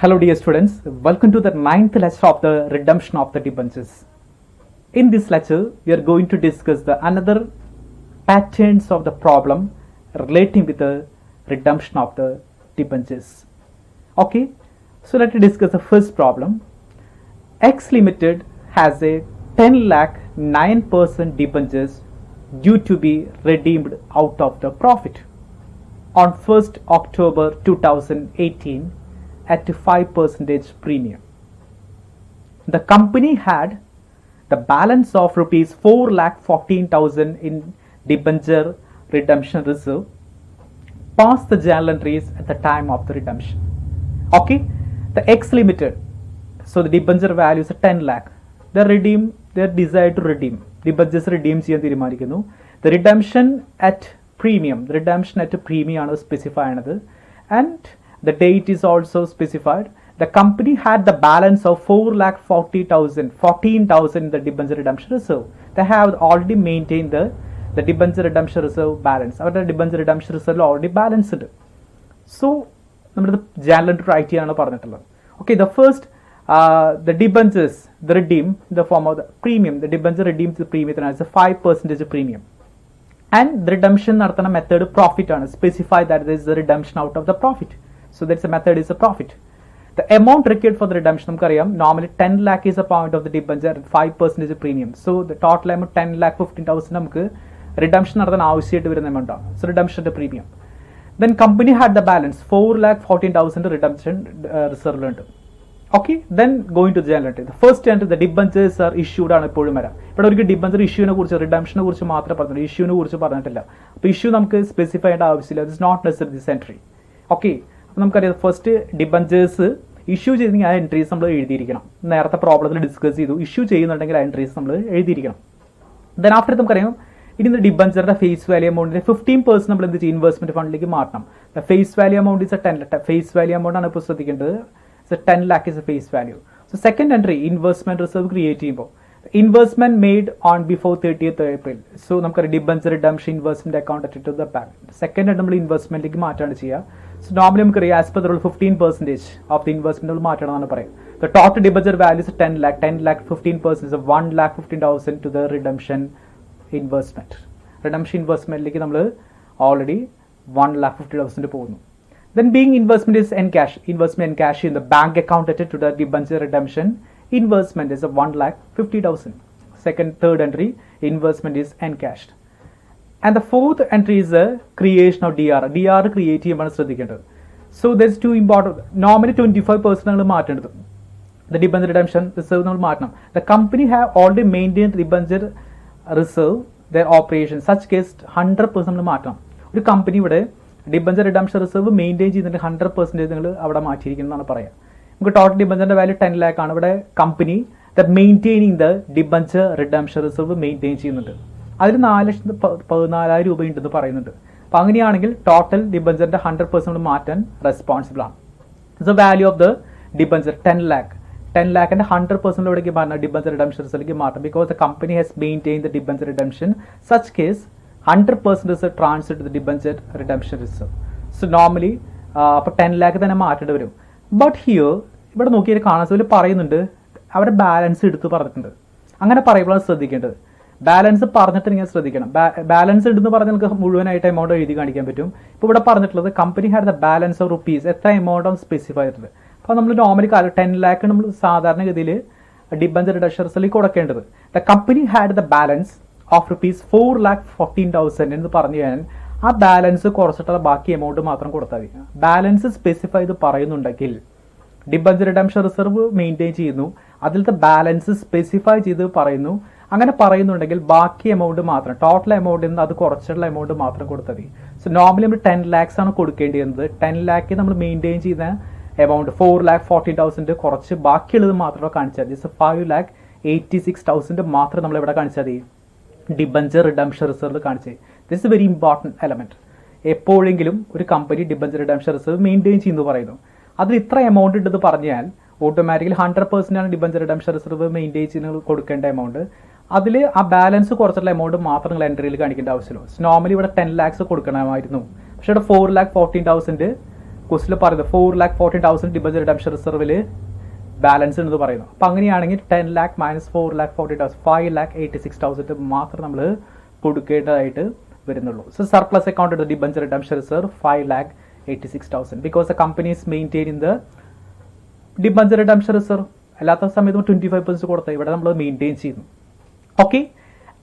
Hello dear students, welcome to the 9th lecture of the redemption of the debentures. In this lecture, we are going to discuss the another patterns of the problem relating with the redemption of the debentures. Okay, so let us discuss the first problem. X Limited has a 10 lakh 9% debentures due to be redeemed out of the profit on 1st October 2018 at 5% premium. The company had the balance of rupees 4,14,000 in debenture redemption reserve past the journal entries at the time of the redemption. Okay, the X Limited, so the debenture value is 10 lakh. They decide to redeem. Debentures redeem ചെയ്യാൻ തീരുമാനിക്കുന്നു. The redemption at premium ആണ് specified, and the date is also specified. The company had the balance of 4,40,000 in the debenture redemption reserve. They have already maintained the debenture redemption reserve balance. Our debenture redemption reserve already balanced. So, the journal entry write ചെയ്യാണ് പറഞ്ഞിട്ടുള്ളത്. Okay, the first the debentures, the redeem in the form of the premium. The debenture redeems the premium as a 5% premium. And the redemption നടത്തുന്ന method profit ആണ്. Specify that there is the redemption out of the profit. So that's a method is a profit. The amount required for the redemption, normally 10 lakh is a point of the debenture and 5% premium. So the total amount 10 lakh 15,000 redemption amount. So redemption the premium. Then company had the balance 4,14,000 redemption reserve. Okay, then going to the journal entry. The first entry, the debentures are issued on a polymera. But we debenture issue redemption issue issue specified is not necessary this entry. Okay, first debentures issue entries problem discuss issue entries. Then after in the debenture face value amount 15% investment fund. The face value amount is a 10 lakh. Face value amount so 10 lakh is a face value. So second entry, investment reserve create investment made on before 30th April. So we debenture redemption investment account to the bank. Second investment so normally as per the rule 15% of the investment. The total debenture value is 10 lakh. 10 lakh 15% is 1,15,000 to the redemption investment. Redemption investment already 1,50,000. Then being investment is encash. Investment encash in the bank account to the debenture redemption investment is 1,50,000. Third entry, investment is encashed. And the fourth entry is the creation of DR. DR creative. So there's two important. Normally 25% the debenture redemption reserve. The company have already maintained the debenture reserve their operation. Such case 100% the company would debenture redemption reserve maintain 100% total debenture value 10 lakh company that maintaining the debenture redemption reserve maintain അതിൽ 4,14,000 രൂപ ഉണ്ടെന്ന് പറയുന്നുണ്ട്. അപ്പോൾ അങ്ങനെയാണെങ്കിൽ total ഡിബഞ്ചറിന്റെ 100% മാറ്റാൻ responsible ആണ്. The value of the debenture 10 lakh. 10 lakhന്റെ 100% എവിടേക്ക് മാറ്റണം? ഡിബഞ്ചർ റിഡംഷൻ റിസൾട്ടിലേക്ക് മാറ്റണം. Because the company has maintain the debenture redemption. Such case 100% is transferred to the debenture redemption reserve. So normally അപ്പോൾ 10 lakh തന്നെ മാറ്റേണ്ടി വരും. ബട്ട് ഹിയർ ഇവിടെ നോക്കിയാൽ കാണാൻ പറയുന്നുണ്ട് അവരുടെ ബാലൻസ് എടുത്ത് പറഞ്ഞിട്ടുണ്ട്. അങ്ങനെ പറയുമ്പോഴാണ് ശ്രദ്ധിക്കേണ്ടത്. ബാലൻസ് പറഞ്ഞിട്ട് നിങ്ങൾ ശ്രദ്ധിക്കണം. ബാലൻസ് ഉണ്ടെന്ന് പറഞ്ഞാൽ നിങ്ങൾക്ക് മുഴുവനായിട്ട് എമൗണ്ട് എഴുതി കാണിക്കാൻ പറ്റും. ഇപ്പോൾ ഇവിടെ പറഞ്ഞിട്ടുള്ളത് company had the balance of rupees എത്ര എമൗണ്ട് ആണ് സ്പെസിഫൈ ചെയ്തിട്ടുണ്ട്. അപ്പോൾ നമ്മൾ നോർമലി 10 lakh നമ്മൾ സാധാരണഗതിയിൽ ഡിബഞ്ചർ റിഡംഷൻ റിസൾട്ടിലേക്ക് കൊടുക്കേണ്ടത്. The company had the balance of rupees 4,14,000 എന്ന് പറഞ്ഞു കഴിഞ്ഞാൽ ആ ബാലൻസ് കുറച്ചിട്ടുള്ള ബാക്കി എമൗണ്ട് മാത്രം കൊടുത്താൽ മതി. ബാലൻസ് സ്പെസിഫൈ ചെയ്ത് പറയുന്നുണ്ടെങ്കിൽ ഡിബഞ്ചർ റിഡംഷൻ റിസർവ് മെയിൻറ്റെയിൻ ചെയ്യുന്നു, അതിലത്തെ ബാലൻസ് സ്പെസിഫൈ ചെയ്ത് പറയുന്നു. അങ്ങനെ പറയുന്നുണ്ടെങ്കിൽ ബാക്കി എമൗണ്ട് മാത്രം ടോട്ടൽ എമൗണ്ടിൽ നിന്ന് അത് കുറച്ചുള്ള എമൗണ്ട് മാത്രം കൊടുത്താൽ മതി. സോ നോർമലി നമ്മൾ 10 lakhs ആണ് കൊടുക്കേണ്ടിയിരുന്നത്. 10 lakh നമ്മൾ മെയിൻറ്റെയിൻ ചെയ്ത എമൗണ്ട് 4,14,000 കുറച്ച് ബാക്കിയുള്ളത് മാത്രമേ കാണിച്ചാൽ മതി. 5,86,000 മാത്രം നമ്മൾ ഇവിടെ കാണിച്ചാൽ മതി. ഡിബഞ്ചർ റിഡംഷൻ റിസർവ് കാണിച്ചത്. This is very important element. എപ്പോഴെങ്കിലും ഒരു company debenture redemption reserve maintain ചെയ്യുന്നു പറയുന്നു, അതിൽ ഇത്ര എമൗണ്ട് ഉണ്ടെന്ന് പറഞ്ഞാൽ ഓട്ടോമാറ്റിക്കലി 100% ആണ് ഡിബഞ്ചർ റിഡംഷൻ റിസർവ് മെയിൻറ്റെയിൻ ചെയ്യുന്ന കൊടുക്കേണ്ട എമൗണ്ട്. അതിൽ ആ ബാലൻസ് കുറച്ചുള്ള എമൗണ്ട് മാത്രം നിങ്ങൾ എൻട്രിയിൽ കാണിക്കേണ്ട ആവശ്യമുള്ളൂ. നോർമലി ഇവിടെ 10 lakhs കൊടുക്കണമായിരുന്നു. പക്ഷേ ഇവിടെ 4,14,000 ക്വസ്റ്റിൽ പറയുന്നത് 4,40,000 ഡിബഞ്ചർ റിഡംഷൻ റിസർവിൽ ബാലൻസ് എന്ന് പറയുന്നു. അപ്പോൾ അങ്ങനെയാണെങ്കിൽ 10 lakh മൈനസ് 4,40,000 5,86,000 മാത്രം നമ്മൾ കൊടുക്കേണ്ടതായിട്ട് വരുന്നുള്ളൂ. സോ സർപ്ലസ് അക്കൗണ്ട് എടുത്ത് debenture redemption reserve 5,86,000 because the company is maintaining the debenture redemption reserve. അല്ലാത്ത സമയത്ത് 25% കൊടുത്തത് ഇവിടെ നമ്മൾ മെയിൻറ്റെയിൻ ചെയ്യുന്നു. ഓക്കെ.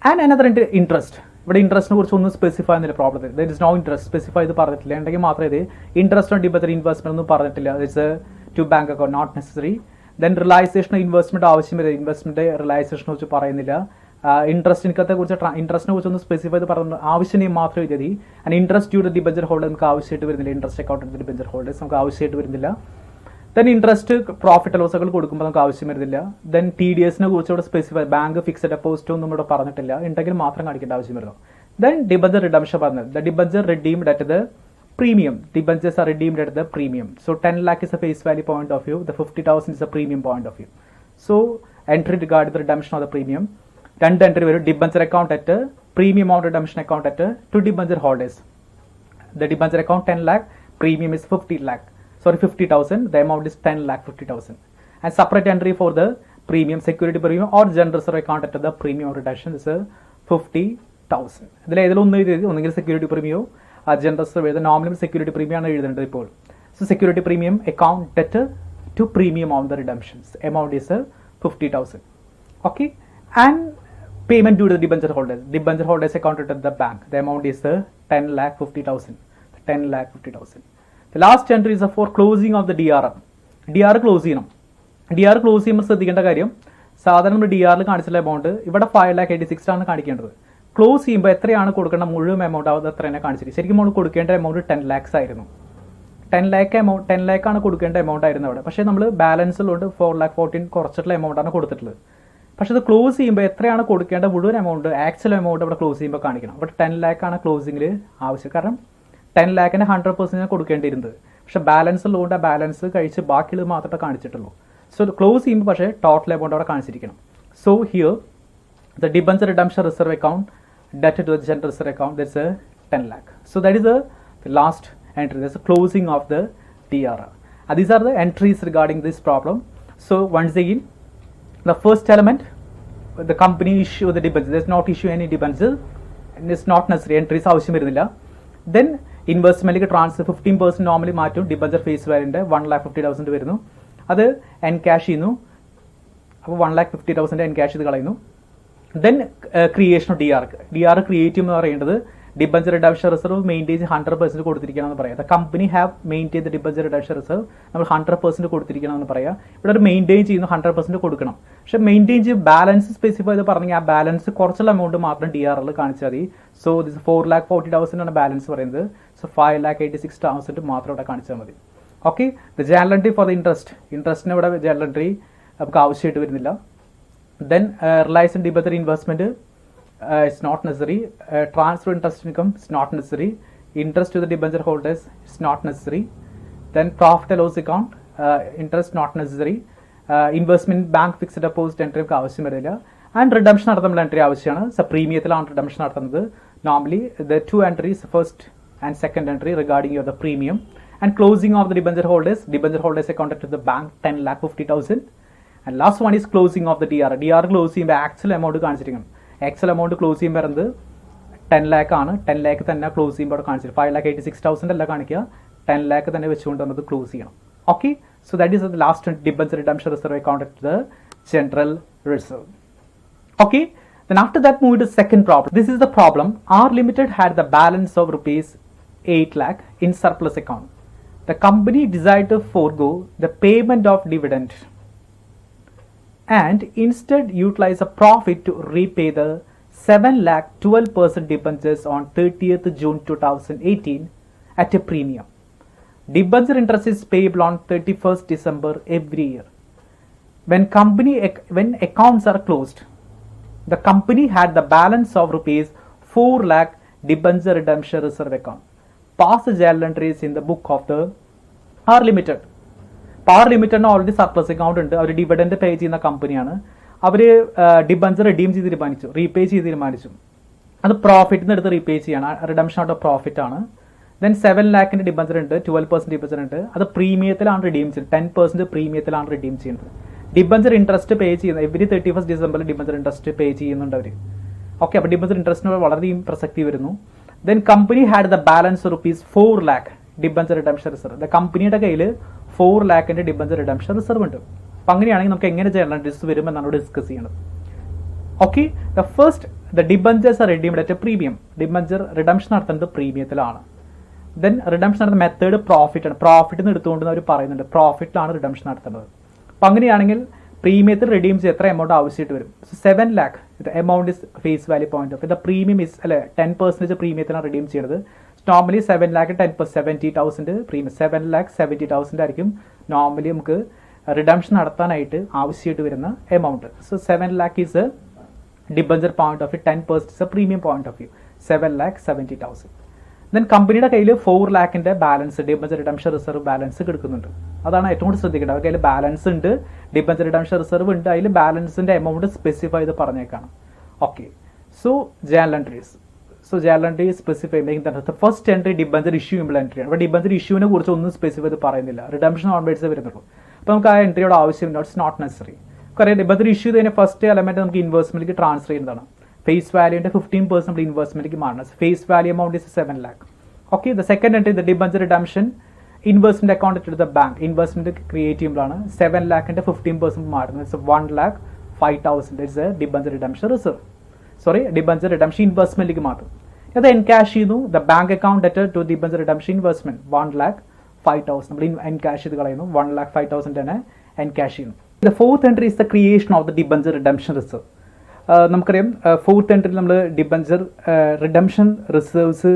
And another interest. ഇവിടെ ഇൻട്രസ്റ്റിനെ കുറിച്ച് ഒന്നും സ്പെസിഫൈ ചെയ്യുന്നില്ല പ്രോബ്ലത്തിൽ. There is no interest specify ചെയ്ത് പറഞ്ഞിട്ടില്ല. ഉണ്ടെങ്കിൽ മാത്രമേ ഇത് ഇൻട്രസ്റ്റ് ഓൺ ഡിബഞ്ചർ ഇൻവെസ്റ്റ്മെന്റ് ഒന്നും പറഞ്ഞിട്ടില്ല. It's to bank account not necessary. Then realisation investment ആവശ്യം വരും. ഇൻവെസ്റ്റ്മെന്റ് റിയലൈസേഷനെ കുറിച്ച് പറയുന്നില്ല. ഇൻട്രസ്റ്റിനെ കുറിച്ച് ഒന്ന് സ്പെസിഫൈ ചെയ്ത് പറഞ്ഞു ആവശ്യം മാത്രം എഴുതി. And interest due to debenture holder നമുക്ക് ആവശ്യമായിട്ട് വരുന്നില്ല. ഇൻട്രസ്റ്റ് അക്കൗണ്ട് ഡിബഞ്ചർ ഹോൾഡേഴ്സ് നമുക്ക് ആവശ്യമായിട്ട് വരുന്നില്ല. ദെൻ ഇൻട്രസ്റ്റ് പ്രോഫിറ്റ് ലോസുകൾ കൊടുക്കുമ്പോൾ നമുക്ക് ആവശ്യം വരുന്നില്ല. ദെൻ TDSനെ കുറിച്ച് ഇവിടെ സ്പെസിഫൈ ബാങ്ക് ഫിക്സഡ് ഡെപ്പോസിറ്റ് ഒന്നും ഇവിടെ പറഞ്ഞിട്ടില്ല. ഉണ്ടെങ്കിൽ മാത്രം കാണിക്കേണ്ട ആവശ്യം വരുന്നു. ദെൻ ഡിബഞ്ചർ റിഡംഷൻ പറഞ്ഞത് the debenture redeemed at the premium. Debentures are redeemed at the premium. So 10 lakh is a face value point of view. The 50,000 is a premium point of view. So entry regarding the redemption of the premium. രണ്ട് entry വരും. Debenture account at premium amount redemption account at to debenture holders. The debenture account 10 lakh. Premium is 50 lakh. Sorry 50,000. The amount is 10 lakh 50,000. And separate entry for the premium security premium or general reserve account at the premium redemption is 50,000. ഇതിൽ ഏതിലൊന്നും എഴുതി ഒന്നെങ്കിൽ security പ്രീമിയോ general reserve എഴുതുക. Nominal security premium ആണ് എഴുതേണ്ടത് ഇപ്പോൾ. So security premium account ഡെറ്റ് to premium on the redemptions amount is 50,000. Okay. And payment due to debenture holders account at the bank. The amount is 10,50,000. 10,50,000. The last entry is for closing of the DRR. DRR close ചെയ്യണം. DRR close ചെയ്യുമ്പോൾ ശ്രദ്ധിക്കേണ്ട കാര്യം സാധാരണ നമ്മൾ DRR കാണിച്ചുള്ള amount ഇവിടെ 5,86,000 ആണ് കാണിക്കേണ്ടത്. Close ചെയ്യുമ്പോൾ എത്രയാണ് കൊടുക്കേണ്ട മുഴുവൻ എമൗണ്ട് അത് അത്ര തന്നെ കാണിച്ചിരിക്കും. ശരിക്കും നമ്മൾ കൊടുക്കേണ്ട എമൗണ്ട് 10 lakhs ആയിരുന്നു. 10 lakh ആണ് കൊടുക്കേണ്ട എമൗണ്ട് ആയിരുന്നു അവിടെ. പക്ഷേ നമ്മൾ ബാലൻസിലോട്ട് 4,14,000 കുറച്ചിട്ടുള്ള എമൗണ്ടാണ് കൊടുത്തിട്ടുള്ളത്. പക്ഷേ അത് ക്ലോസ് ചെയ്യുമ്പോൾ എത്രയാണ് കൊടുക്കേണ്ട മുഴുവൻ എമൗണ്ട് ആക്ച്വൽ എമൗണ്ട് അവിടെ ക്ലോസ് ചെയ്യുമ്പോൾ കാണിക്കണം. അവിടെ 10 lakh ആണ് ക്ലോസിംഗിൽ ആവശ്യം. കാരണം 10 lakhന് 100% കൊടുക്കേണ്ടിയിരുന്നത്. പക്ഷേ ബാലൻസിലുകൊണ്ട് ആ ബാലൻസ് കഴിച്ച് ബാക്കിയുള്ളത് മാത്രമേ കാണിച്ചിട്ടുള്ളൂ. സോ ക്ലോസ് ചെയ്യുമ്പോൾ പക്ഷേ ടോട്ടൽ എമൗണ്ട് അവിടെ കാണിച്ചിരിക്കണം. So here the debenture redemption reserve account debt to the general reserve account, that's a 10 lakh. So that is the last entry. That's the closing of the DRR. And these are the entries regarding this problem. So once again, the first element, the company issue the debenture. There's not issue any debenture, and it's not necessary. Entries ആവശ്യം വരുന്നില്ല. Then ഇൻവെസ്റ്റ്മെന്റിലേക്ക് transfer 15% normally മാറ്റും. Debenture face വാല്യൂന്റെ 1,50,000 വരുന്നു. അത് encash ചെയ്യുന്നു. അപ്പോൾ 1,50,000 encash ചെയ്ത് കളയുന്നു. Then creation of DRR create ചെയ്യുമ്പോൾ പറയുന്നത് ഡിബഞ്ചർ റിഡംഷൻ റിസർവ് മെയിൻറ്റെയിൻ 100% കൊടുത്തിരിക്കണം എന്ന് പറയാം. The company have maintain the debenture redemption reserve നമ്മൾ 100% കൊടുത്തിരിക്കണം എന്ന് പറയാം. ഇവിടെ ഒരു മെയിൻറ്റെയിൻ ചെയ്യുന്നു 100% കൊടുക്കണം. പക്ഷേ മെയിൻറ്റെയിൻ ചെയ്ത് ബാലൻസ് സ്പെസിഫൈ ചെയ്ത് പറഞ്ഞാൽ ആ ബാലൻസ് കുറച്ചുള്ള എമൗണ്ട് മാത്രം DRR കാണിച്ചാൽ മതി. സോ ദിസ് 4,40,000 ആണ് ബാലൻസ് പറയുന്നത്. സോ 5,86,000 മാത്രം ഇവിടെ കാണിച്ചാൽ മതി. Okay. The journal entry for the ഇൻട്രസ്റ്റിന് ഇവിടെ ജേണൽ എൻട്രി നമുക്ക് ആവശ്യമായിട്ട് വരുന്നില്ല. Then realized debenture investment is not necessary. Transfer interest income is not necessary. Interest to the debenture holders is not necessary. Then profit and loss account interest not necessary. Investment bank fixed deposit entry ഒക്കെ ആവശ്യം വരില്ല. And redemption നടത്തുമ്പോൾ entry ആവശ്യമാണ്. So പ്രീമിയത്തിലാണ് redemption നടത്തുന്നത്. Normally the two entries first and second entry regarding your the premium and closing of the debenture holders account to the bank 10,50,000. And last one is closing of the DRR close ചെയ്യുമ്പോൾ actual amount കാണിച്ചിരിക്കണം. Actual amount close ചെയ്യുമ്പോൾ വരുന്നത് 10 lakh ആണ്. 10 lakh തന്നെ close ചെയ്യുമ്പോൾ അവിടെ കാണിച്ചിരിക്കും. 5,86,000 അല്ല കാണിക്കുക, 10 lakh തന്നെ വെച്ചുകൊണ്ട് നമുക്ക് ക്ലോസ് ചെയ്യണം. Okay. So that is the last debenture redemption reserve account at the general reserve. Okay. Then after that move to second problem. This is the problem. R Limited had the balance of rupees 8 lakh in surplus account. The company decided to forego the payment of dividend and instead utilize a profit to repay the 7,12% debentures on 30th June 2018 at a premium. Debenture interest is payable on 31st December every year. When accounts are closed, the company had the balance of rupees 4 lakh debenture redemption reserve account. Past journal entries in the book of the R Limited. R Limited already surplus account ഉണ്ട്. അവർ dividend pay ചെയ്യുന്ന കമ്പനിയാണ്. അവർ debenture redeem ചെയ്ത് repay ചെയ്ത് തീരുമാനിച്ചു. അത് പ്രോഫിറ്റിന് എടുത്ത് repay ചെയ്യാണ്. Redemption out of profit ആണ്. ദെൻ 7 ലാഖിൻ്റെ ഡിബഞ്ചർ ഉണ്ട്, 12% ഡിബഞ്ചർ ഉണ്ട്. അത് പ്രീമിയത്തിലാണ് റിഡീം ചെയ്യുന്നത്, 10% പ്രീമിയത്തിലാണ് റിഡീം ചെയ്യുന്നത്. ഡിബഞ്ചർ ഇൻട്രസ്റ്റ് പേ ചെയ്യുന്നത് എവരി 31st ഡിസംബറിൽ ഡിബഞ്ചർ ഇൻട്രസ്റ്റ് പേ ചെയ്യുന്നുണ്ട് അവർ. ഓക്കെ, അപ്പോൾ ഡിബഞ്ചർ ഇൻട്രസ്റ്റിന് വളരെയധികം പ്രസക്തി വരുന്നു. Then company had the balance ₹4 lakh debenture redemption reserve. The കമ്പനിയുടെ കയ്യിൽ 4 lakhന്റെ ഡിബഞ്ചർ റിഡംഷൻ റിസർവ് ഉണ്ട്. അപ്പം അങ്ങനെയാണെങ്കിൽ നമുക്ക് എങ്ങനെ ജനറൽ എൻട്രീസ് വരുമെന്നാണ് ഡിസ്കസ് ചെയ്യുന്നത്. Okay, the debentures R redeemed at premium. Debenture redemption നടത്തുന്നത് പ്രീമിയത്തിലാണ്. ദെൻ റിഡംഷൻ നടത്തുന്ന മെത്തേഡ് പ്രോഫിറ്റ് ആണ്. പ്രോഫിറ്റ് നിന്ന് എടുത്തുകൊണ്ട് അവർ പറയുന്നുണ്ട് പ്രോഫിറ്റിലാണ് റിഡംഷൻ നടത്തുന്നത്. അപ്പം അങ്ങനെയാണെങ്കിൽ പ്രീമിയത്തിൽ റിഡീം ചെയ്ത് എത്ര എമൗണ്ട് ആവശ്യമായിട്ട് വരും? 7 lakh the amount is face value point of the premium is 10% പ്രീമിയത്തിലാണ് റിഡീം ചെയ്യുന്നത്. നോർമലി 7 lakh 10% 70,000 പ്രീമിയം 7,70,000 ആയിരിക്കും നോർമലി നമുക്ക് റിഡംഷൻ നടത്താനായിട്ട് ആവശ്യമായിട്ട് വരുന്ന amount. So 7 lakh is debenture point of view, 10% is a premium point of view, 7,70,000. Then കമ്പനിയുടെ കയ്യിൽ 4 lakhന്റെ balance debenture redemption reserve balance കിടക്കുന്നുണ്ട്. അതാണ് ഏറ്റവും കൂടുതൽ ശ്രദ്ധിക്കേണ്ടത്. അവരുടെ കയ്യിൽ ബാലൻസ് ഉണ്ട്, ഡിബഞ്ചർ റിഡംഷൻ റിസർവ് ഉണ്ട്, അതിൽ ബാലൻസിന്റെ എമൗണ്ട് സ്പെസിഫൈ ചെയ്ത് പറഞ്ഞേക്കാണ്. Okay, so journal entries. So journal entry specify first entry debenture issue ചെയ്യുമ്പോൾ എൻട്രി ആണ്. അപ്പോൾ ഡിബഞ്ചർ ഇഷ്യൂവിനെ കുറിച്ച് ഒന്നും സ്പെസിഫൈ ചെയ്ത് പറയുന്നില്ല, റിഡംഷൻ ഓൺവേഡ്സ് വരുന്നുള്ളൂ. അപ്പോൾ നമുക്ക് ആ എൻട്രിയുടെ ആവശ്യമില്ല, ഇറ്റ്സ് നോട്ട് നെസറി. കാരണം ഡിബഞ്ചർ ഇഷ്യൂ ചെയ്തതിന് ഫസ്റ്റ് എലമെന്റ് നമുക്ക് ഇൻവെസ്റ്റ്മെന്റിലേക്ക് ട്രാൻസ്ഫർ ചെയ്യുന്നതാണ്. ഫേസ് വാല്യൂന്റെ 15% നമ്മൾ ഇൻവെസ്റ്റ്മെന്റിലേക്ക് മാറണം. Face value amount is 7 lakh. Okay, the second entry the debenture redemption investment account to the bank. Investment create ചെയ്യുമ്പോഴാണ് 7 lakhന്റെ 15% മാറുന്നത്. 1,05,000 is a debenture redemption reserve. Sorry, debenture redemption ഇൻവെസ്റ്റ്മെന്റിലേക്ക് മാറ്റും. അത് എൻകാഷ് ചെയ്യുന്നു. The bank account debtor to debenture redemption investment 1,05,000 നമ്മൾ encash ചെയ്ത് കളയുന്നു. 1,05,000 തന്നെ എൻകാഷ് ചെയ്യുന്നു. The fourth entry is the creation of the debenture redemption reserve. നമുക്കറിയാം ഫോർത്ത് എൻട്രിയിൽ നമ്മൾ ഡിബഞ്ചർ റിഡംഷൻ റിസർവ്സ്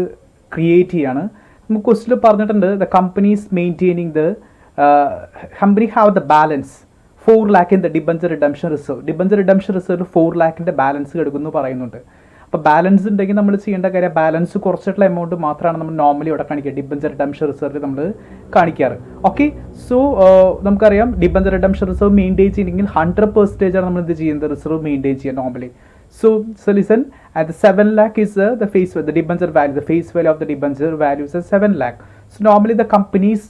ക്രിയേറ്റ് ചെയ്യാണ്. നമുക്ക് ക്വസ്റ്റിൽ പറഞ്ഞിട്ടുണ്ട് the companies maintaining the company have the balance 4 lakh in the debenture redemption reserve. Debenture redemption reserve 4 lakhന്റെ balance കിടക്കുന്നു പറയുന്നുണ്ട്. അപ്പോൾ ബാലൻസ് ഉണ്ടെങ്കിൽ നമ്മൾ ചെയ്യേണ്ട കാര്യം ബാലൻസ് കുറച്ചിട്ടുള്ള എമൗണ്ട് മാത്രമാണ് നമ്മൾ നോർമലി ഇവിടെ കാണിക്കുക, ഡിബഞ്ചർ റിഡംഷൻ റിസർവിൽ നമ്മൾ കാണിക്കാറ്. ഓക്കെ, സോ നമുക്കറിയാം ഡിബഞ്ചർ റിഡംഷൻ റിസർവ് മെയിൻറ്റെയിൻ ചെയ്യണമെങ്കിൽ 100% ആണ് നമ്മൾ ഇത് ചെയ്യുന്നത്, റിസർവ് മെയിൻറ്റെയിൻ ചെയ്യുക normally. So listen, at the 7 lakh is the face value, the debenture value, the face value of the debenture value is 7 lakh. So normally the companies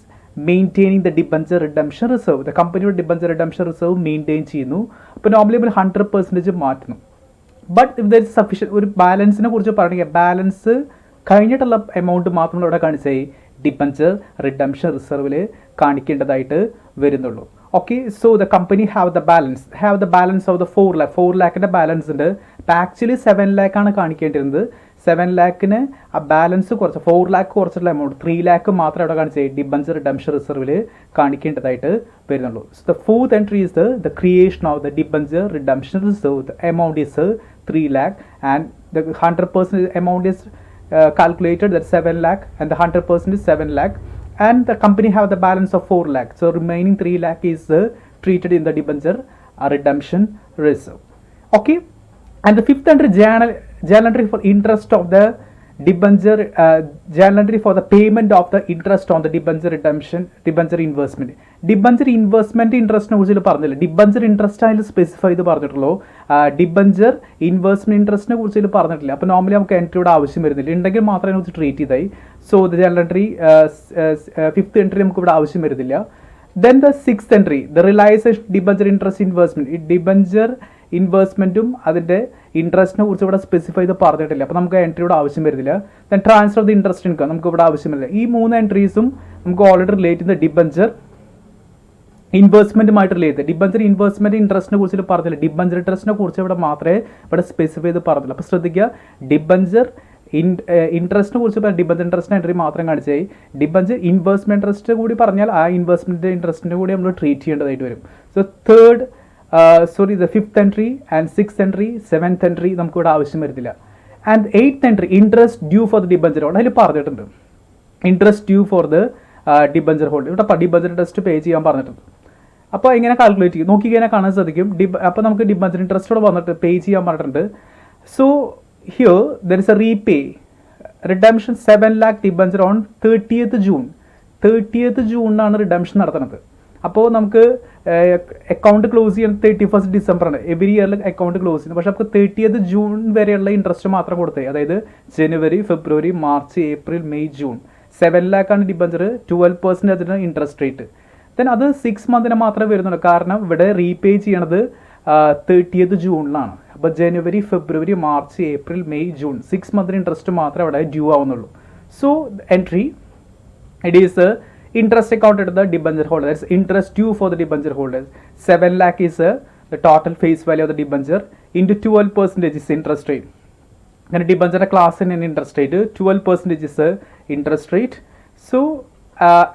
maintaining the debenture redemption reserve, the company debenture redemption reserve maintain ചെയ്യുന്നു. അപ്പോൾ normally നമ്മൾ 100% മാറ്റുന്നു. But if there is sufficient, ഒരു ബാലൻസിനെ കുറിച്ച് പറയുകയാണെങ്കിൽ balance കഴിഞ്ഞിട്ടുള്ള amount മാത്രം നമ്മൾ ഇവിടെ കാണിച്ചാൽ ഡിബഞ്ചർ റിഡംഷൻ റിസർവിൽ കാണിക്കേണ്ടതായിട്ട് വരുന്നുള്ളൂ. Okay, so the company have the balance of the 4 lakh. 4 lakhന്റെ ബാലൻസ് ഉണ്ട്. അപ്പോൾ ആക്ച്വലി 7 lakh ആണ് കാണിക്കേണ്ടിരുന്നത്. 7 lakhന് ആ ബാലൻസ് കുറച്ച് 4 lakh കുറച്ചുള്ള എമൗണ്ട് 3 lakh മാത്രം ഇവിടെ കാണിച്ചാൽ ഡിബഞ്ചർ റിഡംഷൻ റിസർവിൽ കാണിക്കേണ്ടതായിട്ട് വരുന്നുള്ളൂ. So the fourth entry is the creation of the debenture redemption reserve. The amount is 3 lakh and the 100% amount is calculated, that 7 lakh and the 100% is 7 lakh, and the company have the balance of 4 lakh. So remaining 3 lakh is treated in the debenture redemption reserve. Okay, and the fifth entry journal entry for interest of the debenture, journal entry for the payment of the interest on the debenture redemption, debenture investment. Debenture investment ഇൻട്രസ്റ്റിനെ കുറിച്ച് പറഞ്ഞില്ല, debenture interest അതിൽ specify ചെയ്ത് പറഞ്ഞിട്ടുള്ളൂ. Debenture investment ഇൻട്രസ്റ്റിനെ കുറിച്ച് ഇതിൽ പറഞ്ഞിട്ടില്ല. അപ്പോൾ നോർമലി നമുക്ക് എൻട്രിയുടെ ആവശ്യം വരുന്നില്ല, ഉണ്ടെങ്കിൽ മാത്രമേ നമുക്ക് ട്രീറ്റ് ചെയ്തായി. So the general entry fifth entry നമുക്ക് ഇവിടെ ആവശ്യം വരുന്നില്ല. Then the sixth entry the realisation debenture interest investment. ഈ ഡിബഞ്ചർ ഇൻവെസ്റ്റ്മെന്റും അതിന്റെ ഇൻട്രസ്റ്റിനെ കുറിച്ച് ഇവിടെ സ്പെസിഫൈ ചെയ്ത് പറഞ്ഞിട്ടില്ല, അപ്പോൾ നമുക്ക് എൻട്രിയുടെ ആവശ്യം വരുന്നില്ല. Then transfer of the interest income നമുക്ക് ഇവിടെ ആവശ്യമില്ല. ഈ 3 എൻട്രീസും നമുക്ക് ഓൾറെഡി റിലേറ്റ് ചെയ്യുന്ന ഡിബഞ്ചർ ഇൻവെസ്റ്റ്മെന്റുമായിട്ട് റിലേറ്റ്. ഡിബഞ്ചർ ഇൻവെസ്റ്റ്മെന്റ് ഇൻട്രസ്റ്റിനെ കുറിച്ച് പറഞ്ഞില്ല, ഡിബഞ്ചർ ഇൻട്രസ്റ്റിനെ കുറിച്ച് ഇവിടെ മാത്രമേ ഇവിടെ സ്പെസിഫൈ ചെയ്ത് പറഞ്ഞില്ല. അപ്പോൾ ശ്രദ്ധിക്കുക, ഡിബഞ്ചർ ഇൻട്രസ്റ്റിനെ കുറിച്ച് ഡിബഞ്ചർ ഇൻട്രസ്റ്റിന് എൻട്രി മാത്രം കാണിച്ചാൽ ഡിബഞ്ചർ ഇൻവെസ്റ്റ്മെന്റ് ഇൻട്രസ്റ്റ് കൂടി പറഞ്ഞാൽ ആ ഇൻവെസ്റ്റ്മെന്റ് ഇൻട്രസ്റ്റിനെ കൂടി നമ്മൾ ട്രീറ്റ് ചെയ്യേണ്ടതായിട്ട് വരും. So the fifth entry and sixth entry 7th entry നമുക്ക് ഇവിടെ ആവശ്യം വരുന്നില്ല. And 8th entry interest due for the debenture holder, അതിൽ പറഞ്ഞിട്ടുണ്ട് interest due for the debenture holder. ഇവിടെ ഡിബഞ്ചർ ഇൻട്രസ്റ്റ് പേ ചെയ്യാൻ പറഞ്ഞിട്ടുണ്ട്. അപ്പോൾ ഇങ്ങനെ കാൽക്കുലേറ്റ് ചെയ്യും, നോക്കി കഴിഞ്ഞാൽ കാണാൻ സാധിക്കും. അപ്പോൾ നമുക്ക് ഡിബഞ്ചർ ഇൻട്രസ്റ്റോടെ വന്നിട്ട് പേ ചെയ്യാൻ പറഞ്ഞിട്ടുണ്ട്. So here there is A repay redemption 7 lakh debenture on 30th June. 30th June redemption നടത്തുന്നത്. അപ്പോൾ നമുക്ക് അക്കൗണ്ട് ക്ലോസ് ചെയ്യുന്നത് 31st December ആണ്. എവറി ഇയറിൽ അക്കൗണ്ട് ക്ലോസ് ചെയ്യുന്നത്. പക്ഷേ നമുക്ക് 30th June വരെയുള്ള ഇൻട്രസ്റ്റ് മാത്രം കൊടുത്തേ, അതായത് ജനുവരി, ഫെബ്രുവരി, March, April, May, June 7 lakh ആണ് ഡിബഞ്ചർ, 12% അതിന് ഇൻട്രസ്റ്റ് റേറ്റ്. ദെൻ അത് 6 മന്തിന് മാത്രമേ വരുന്നുള്ളൂ, കാരണം ഇവിടെ റീപേ ചെയ്യണത് 30th ജൂണിലാണ്. അപ്പോൾ ജനുവരി, ഫെബ്രുവരി, മാർച്ച്, ഏപ്രിൽ, മെയ്, ജൂൺ 6 മന്തിന് ഇൻട്രസ്റ്റ് മാത്രമേ അവിടെ ഡ്യൂ ആവുന്നുള്ളൂ. So entry it is interest account at the debenture holder, that's interest due for the debenture holders. 7 lakh is the total face value of the debenture into 12% is interest rate. And debenture class in an interest rate 12% is interest rate. So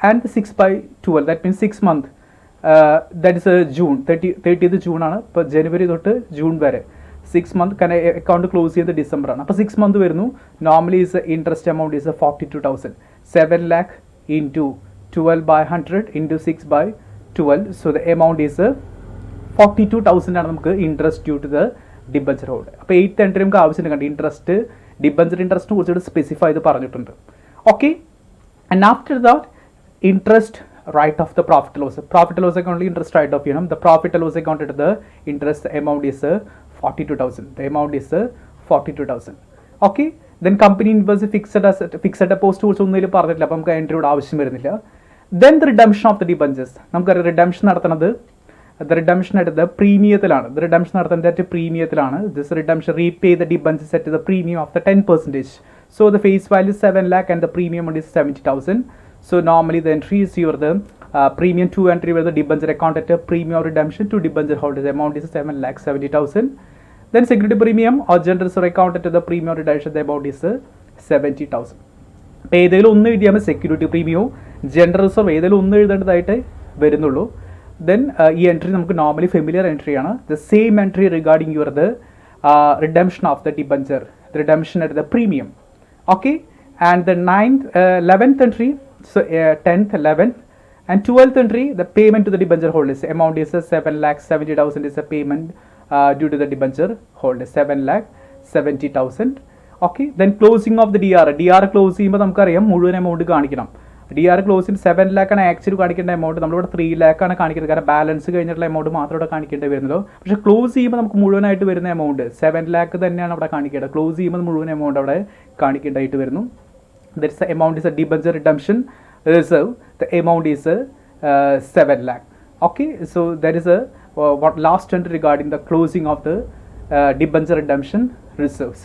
and 6 by 12, that means 6 month, that is June 30th June ആണ്. ഇപ്പോൾ ജനുവരി തൊട്ട് June വരെ 6 month കാരണം account close ചെയ്ത് December ആണ്. അപ്പോൾ 6 month വരുന്നു. Normally is interest amount is 42,000. 7 lakh into 12 by 100 into 6 by 12. So the amount is 42,000 ആണ് നമുക്ക് interest due to the debenture holder. അപ്പോൾ 8th എൻട്രി നമുക്ക് ആവശ്യമുണ്ട്, കണ്ട് ഇൻട്രസ്റ്റ് ഡിബഞ്ചർ ഇൻട്രസ്റ്റിനെ കുറിച്ചിട്ട് സ്പെസിഫൈ ചെയ്ത് പറഞ്ഞിട്ടുണ്ട്. Okay, and after that interest write off the profit loss അക്കൗണ്ടിൽ ഇൻട്രസ്റ്റ് റൈറ്റ് ഓഫ് ചെയ്യണം. ദ പ്രോഫിറ്റ് ലോസ് അക്കൗണ്ട് ഇട്ട് the interest amount is 42,000. The amount is 42,000. Okay, then company invest fixed deposit കുറിച്ച് ഒന്നും ഇതിൽ പറഞ്ഞിട്ടില്ല, അപ്പോൾ നമുക്ക് എൻട്രിയുടെ ആവശ്യം വരുന്നില്ല. Then the redemption of the debentures, നമുക്കറിയാം റിഡംഷൻ നടത്തുന്നത് റിഡംഷൻ എടുത്ത് പ്രീമിയത്തിലാണ്. റിഡംഷൻ നടത്തുന്നത് പ്രീമിയത്തിലാണ്. This redemption repay the debentures at the premium of the 10%. So the face value 7 lakh and the premium is 70,000. So normally the entry is your the premium to entry where the debenture account at a premium or redemption to debenture holders amount is 7,70,000. Then security premium or general reserve account at the premium or redemption the amount is 70,000. അപ്പോൾ ഏതെങ്കിലും ഒന്ന് എഴുതിയാൽ security പ്രീമിയവും general reserve ഏതെങ്കിലും ഒന്ന് എഴുതേണ്ടതായിട്ട് വരുന്നുള്ളൂ. Then ഈ entry നമുക്ക് normally familiar entry ആണ്. The same entry regarding your the redemption of the debenture, redemption at the premium. Okay, and the 11th entry, so 10th, 11th and 12th entry, the payment to the debenture holders amount is 7,70,000 is a payment due to the debenture holders, 7,70,000. Okay, then closing of the DR close ചെയ്യുമ്പോൾ നമുക്കറിയാം മുഴുവൻ amount കാണിക്കണം. DR ക്ലോസിൽ 7 lakh ആണ് actually കാണിക്കേണ്ട amount, നമ്മളിവിടെ 3 lakh ആണ് കാണിക്കുന്നത്, കാരണം ബാലൻസ് കഴിഞ്ഞിട്ടുള്ള എമൗണ്ട് മാത്രം ഇവിടെ കാണിക്കേണ്ടി വരുന്നല്ലോ. പക്ഷേ ക്ലോസ് ചെയ്യുമ്പോൾ നമുക്ക് മുഴുവനായിട്ട് വരുന്ന എമൗണ്ട് 7 lakh തന്നെയാണ് അവിടെ കാണിക്കേണ്ടത്. ക്ലോസ് ചെയ്യുമ്പോൾ മുഴുവൻ എമൗണ്ട് അവിടെ കാണിക്കേണ്ടതായിട്ട് വരുന്നു. That's the amount is a debenture redemption reserve. The amount is 7 lakh. Okay, so that is a what last entry regarding the closing of the debenture redemption reserves.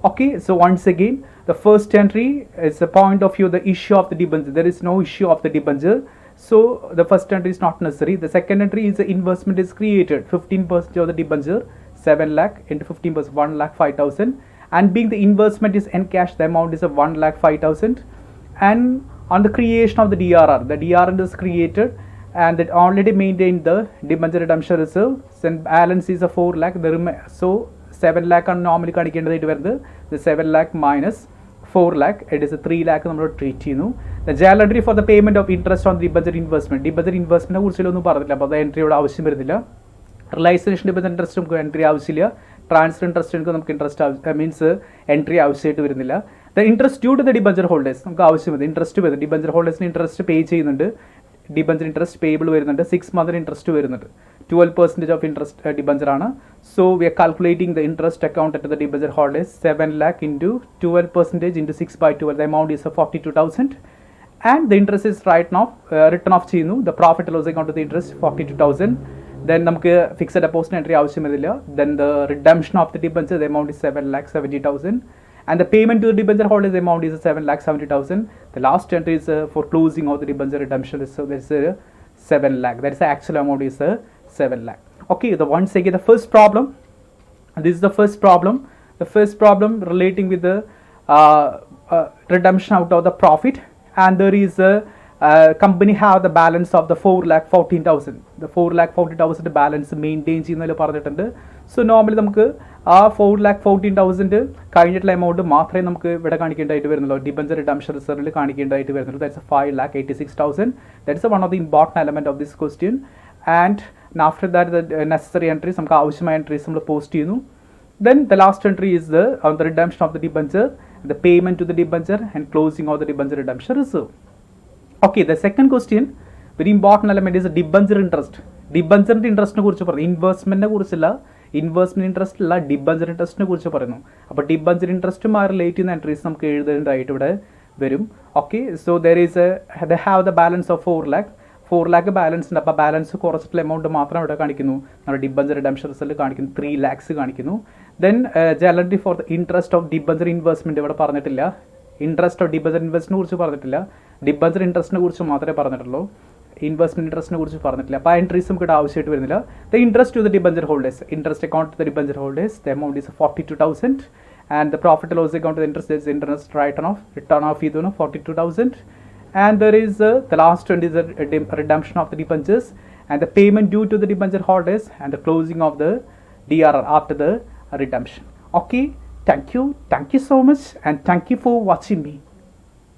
Okay, so once again, the first entry is a point of view the issue of the debenture. There is no issue of the debenture, so the first entry is not necessary. The second entry is the investment is created 15% of the debenture, 7 lakh into 15%, 1,05,000. And being the investment is encashed, the amount is 1,05,000. And on the creation of the DRR is created and it already maintained the debenture redemption reserve. Then balance is 4 lakh. So 7 lakh ആണ് normally കാണിക്കേണ്ടതായിട്ട് വരുന്നത്. The 7 lakh minus 4 lakh, it is 3 lakh നമ്മൾ treat ചെയ്യുന്നു. The journal entry for the payment of interest on the debenture investment. debenture investment കുറിച്ചൊന്നും പറഞ്ഞില്ല, അപ്പോൾ അത് എൻട്രിയുടെ ആവശ്യം വരുന്നില്ല. റിലൈസേഷൻ ഡിബഞ്ചർ ഇൻട്രസ്റ്റ് നമുക്ക് എൻട്രി ആവശ്യമില്ല. ട്രാൻസ്ഫർ ഇൻട്രസ്റ്റ് നമുക്ക് ഇൻട്രസ്റ്റ് മീൻസ് എൻട്രി ആവശ്യമായിട്ട് വരുന്നില്ല. The interest due to the debenture holders നമുക്ക് ആവശ്യമില്ല. ഇൻട്രസ്റ്റ് വരുന്നത് ഡിബഞ്ചർ ഹോൾഡേഴ്സിന് ഇൻട്രസ്റ്റ് പേ ചെയ്യുന്നുണ്ട്, ഡിബഞ്ചർ ഇൻട്രസ്റ്റ് പേബിൾ വരുന്നുണ്ട്, 6 month ഇൻട്രസ്റ്റ് വരുന്നുണ്ട്. 12% ഓഫ് ഇൻട്രസ്റ്റ് ഡിബഞ്ചർ ആണ്. So we are calculating the interest account at the debenture holders 7 lakh into 12% into 6 by 12. The amount is 42,000. And the interest is written off ചെയ്യുന്നു. The profit loss account to the interest 42,000. Then നമുക്ക് fixed deposit entry ആവശ്യം വരില്ല. Then the redemption of the debenture, the amount is 7,70,000. And the payment to the debenture holders, the amount is 7,70,000. The last entry is for closing of the debenture redemption. So there is 7 lakh. That is the actual amount is 7 lakh. Okay, once again the first problem. This is the first problem. The first problem relating with the redemption out of the profit, and there is a company have the balance of the 4,14,000. The 4,40,000 balance maintain ചെയ്യുന്നതിൽ പറഞ്ഞിട്ടുണ്ട്. So normally നമുക്ക് ആ 4,14,000 കഴിഞ്ഞിട്ടുള്ള amount മാത്രമേ നമുക്ക് ഇവിടെ കാണിക്കേണ്ടതായിട്ട് വരുന്നുള്ളൂ. Debenture redemption റിസർവിൽ കാണിക്കേണ്ടതായിട്ട് വരുന്നുള്ളൂ. That's 5,86,000. That's one of the important element of this question. And after that the necessary entries നമുക്ക് ആവശ്യമായ എൻട്രീസ് നമ്മൾ പോസ്റ്റ് ചെയ്യുന്നു. Then the last entry is on the redemption of the debenture, the payment to the debenture and closing of the debenture redemption reserve. Okay, the second question, very important element is debenture interest. Debenture ഇൻട്രസ്റ്റിനെ കുറിച്ച് പറഞ്ഞു, ഇൻവെസ്റ്റ്മെന്റിനെ കുറിച്ചല്ല. Investment interest അല്ല, debenture ഇൻട്രസ്റ്റിനെ കുറിച്ച് പറയുന്നു. അപ്പോൾ debenture ഇൻട്രസ്റ്റുമായി relate ചെയ്യുന്ന entries നമുക്ക് എഴുതേണ്ടതായിട്ട് ഇവിടെ വരും. Okay, so there is they have the balance of 4 lakh balance ഉണ്ട്. അപ്പോൾ ബാലൻസ് കുറച്ചിട്ടുള്ള എമൗണ്ട് മാത്രം ഇവിടെ കാണിക്കുന്നു. നമ്മുടെ ഡിബഞ്ചർ റിഡംഷൻ റിസൾട്ട് കാണിക്കുന്നു 3 lakhs കാണിക്കുന്നു. Then generally for the interest of debenture investment ഇവിടെ പറഞ്ഞിട്ടില്ല. ഇൻട്രസ്റ്റ് ഓഫ് ഡിബഞ്ചർ ഇൻവെസ്റ്റിനെ കുറിച്ച് പറഞ്ഞിട്ടില്ല. ഡിബഞ്ചർ ഇൻട്രസ്റ്റിനെ കുറിച്ച് മാത്രമേ പറഞ്ഞിട്ടുള്ളൂ. ഇൻവെസ്റ്റ്മെന്റ് ഇൻട്രസ്റ്റിനെ കുറിച്ച് പറഞ്ഞിട്ടില്ല. അപ്പോൾ ആ എൻട്രീസ് നമുക്ക് ഇവിടെ ആവശ്യമായിട്ട് വരുന്നില്ല. The interest to the debenture holders, interest account to the debenture holders, the amount is 42,000. and the profit and loss account, the interest return off ചെയ്തു 42,000. and there is the last one is the redemption of the debentures and the payment due to the debenture holders and the closing of the DRR after the redemption. Okay, thank you so much and thank you for watching me.